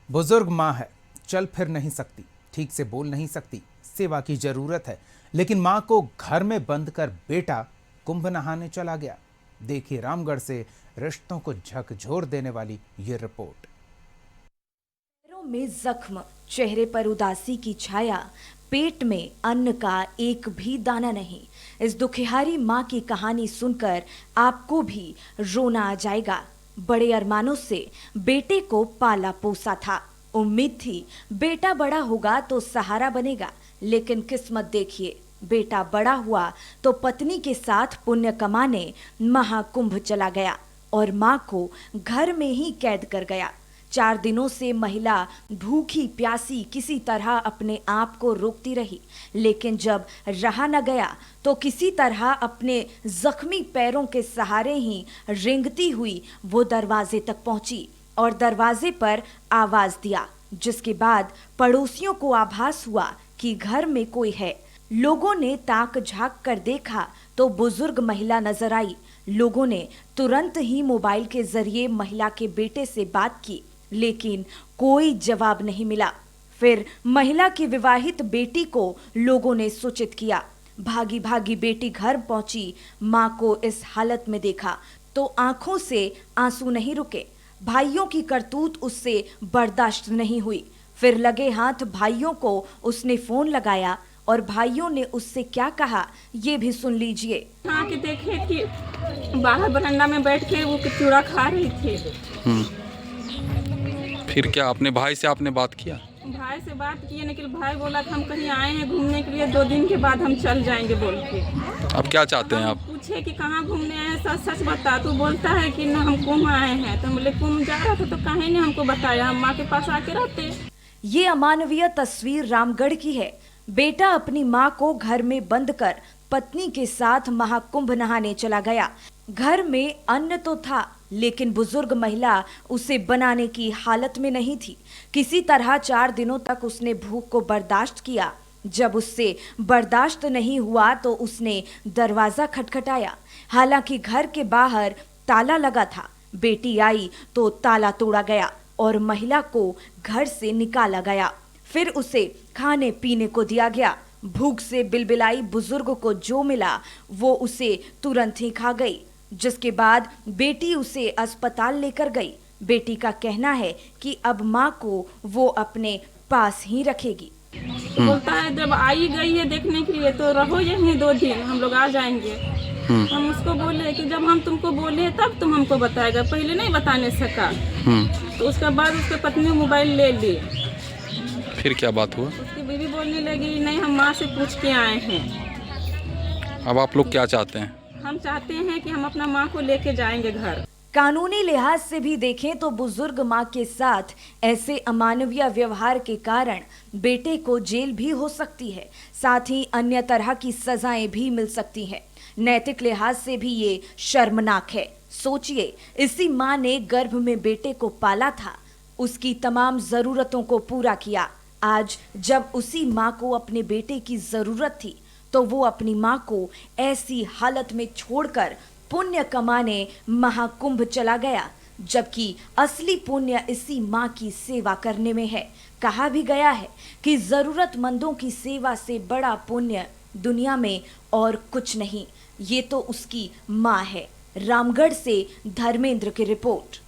बुजुर्ग माँ है, चल फिर नहीं सकती, ठीक से बोल नहीं सकती, सेवा की जरूरत है, लेकिन माँ को घर में बंद कर बेटा कुंभ नहाने चला गया। देखिए रामगढ़ से रिश्तों को झकझोर देने वाली ये रिपोर्ट। पैरों में जख्म, चेहरे पर उदासी की छाया, पेट में अन्न का एक भी दाना नहीं। इस दुखिहारी माँ की कहानी सुनकर आपको भी रोना आ जाएगा। बड़े अरमानों से बेटे को पाला पोसा था। उम्मीद थी बेटा बड़ा होगा तो सहारा बनेगा, लेकिन किस्मत देखिए, बेटा बड़ा हुआ तो पत्नी के साथ पुण्य कमाने महाकुंभ चला गया और माँ को घर में ही कैद कर गया। 4 दिनों से महिला भूखी प्यासी किसी तरह अपने आप को रोकती रही, लेकिन जब रहा न गया तो किसी तरह अपने जख्मी पैरों के सहारे ही रेंगती हुई वो दरवाजे तक पहुंची और दरवाजे पर आवाज दिया, जिसके बाद पड़ोसियों को आभास हुआ कि घर में कोई है। लोगों ने ताक झांक कर देखा तो बुजुर्ग महिला नजर आई। लोगों ने तुरंत ही मोबाइल के जरिए महिला के बेटे से बात की, लेकिन कोई जवाब नहीं मिला। फिर महिला की विवाहित बेटी को लोगों ने सूचित किया। भागी भागी बेटी घर पहुंची। मां को इस हालत में देखा तो आंखों से आंसू नहीं रुके। भाइयों की करतूत उससे बर्दाश्त नहीं हुई। फिर लगे हाथ भाइयों को उसने फोन लगाया और भाइयों ने उससे क्या कहा ये भी सुन लीजिए। हाँ कि देखे कि बाहर बरंडा में बैठ के वो चूड़ा खा रही थी। फिर क्या आपने भाई से आपने बात किया? भाई से बात किए, लेकिन भाई बोला कि हम कहीं आए हैं घूमने के लिए, 2 दिन के बाद हम चल जाएंगे बोल के। अब क्या चाहते हैं आप? पूछे कि कहाँ घूमने आए हैं, सच सच बता। तो बोलता है कि ना हम कुंभ आए हैं। तो बोले कुंभ जा रहा था तो काहे ने हमको बताया, हम माँ के पास आके रहते। ये अमानवीय तस्वीर रामगढ़ की है। बेटा अपनी माँ को घर में बंद कर पत्नी के साथ महाकुंभ नहाने चला गया। घर में अन्न तो था, लेकिन बुजुर्ग महिला उसे बनाने की हालत में नहीं थी। किसी तरह 4 दिनों तक उसने भूख को बर्दाश्त किया। जब उससे बर्दाश्त नहीं हुआ तो उसने दरवाजा खटखटाया। हालांकि घर के बाहर ताला लगा था। बेटी आई तो ताला तोड़ा गया और महिला को घर से निकाला गया। फिर उसे खाने पीने को दिया गया। भूख से बिलबिलाई बुजुर्ग को जो मिला वो उसे तुरंत ही खा गई, जिसके बाद बेटी उसे अस्पताल लेकर गई। बेटी का कहना है कि अब माँ को वो अपने पास ही रखेगी। तो बोलता है जब आई गई है देखने के लिए तो रहो यहीं 2 दिन, हम लोग आ जाएंगे। हम उसको बोले कि जब हम तुमको बोले तब तुम हमको बताएगा, पहले नहीं बताने सका। तो उसके बाद उसके पत्नी मोबाइल ले ली। फिर क्या बात हुआ? उसकी बीवी बोलने लगी नहीं हम माँ से पूछ के आए हैं। अब आप लोग क्या चाहते हैं? हम चाहते हैं कि हम अपना माँ को लेके जाएंगे घर। कानूनी लिहाज से भी देखें तो बुजुर्ग माँ के साथ ऐसे अमानवीय व्यवहार के कारण बेटे को जेल भी हो सकती है, साथ ही अन्य तरह की सजाएं भी मिल सकती हैं। नैतिक लिहाज से भी ये शर्मनाक है। सोचिए, इसी माँ ने गर्भ में बेटे को पाला था, उसकी तमाम जरूरतों को पूरा किया। आज जब उसी माँ को अपने बेटे की जरूरत थी तो वो अपनी माँ को ऐसी हालत में छोड़कर पुण्य कमाने महाकुंभ चला गया, जबकि असली पुण्य इसी माँ की सेवा करने में है। कहा भी गया है कि जरूरतमंदों की सेवा से बड़ा पुण्य दुनिया में और कुछ नहीं। ये तो उसकी माँ है। रामगढ़ से धर्मेंद्र की रिपोर्ट।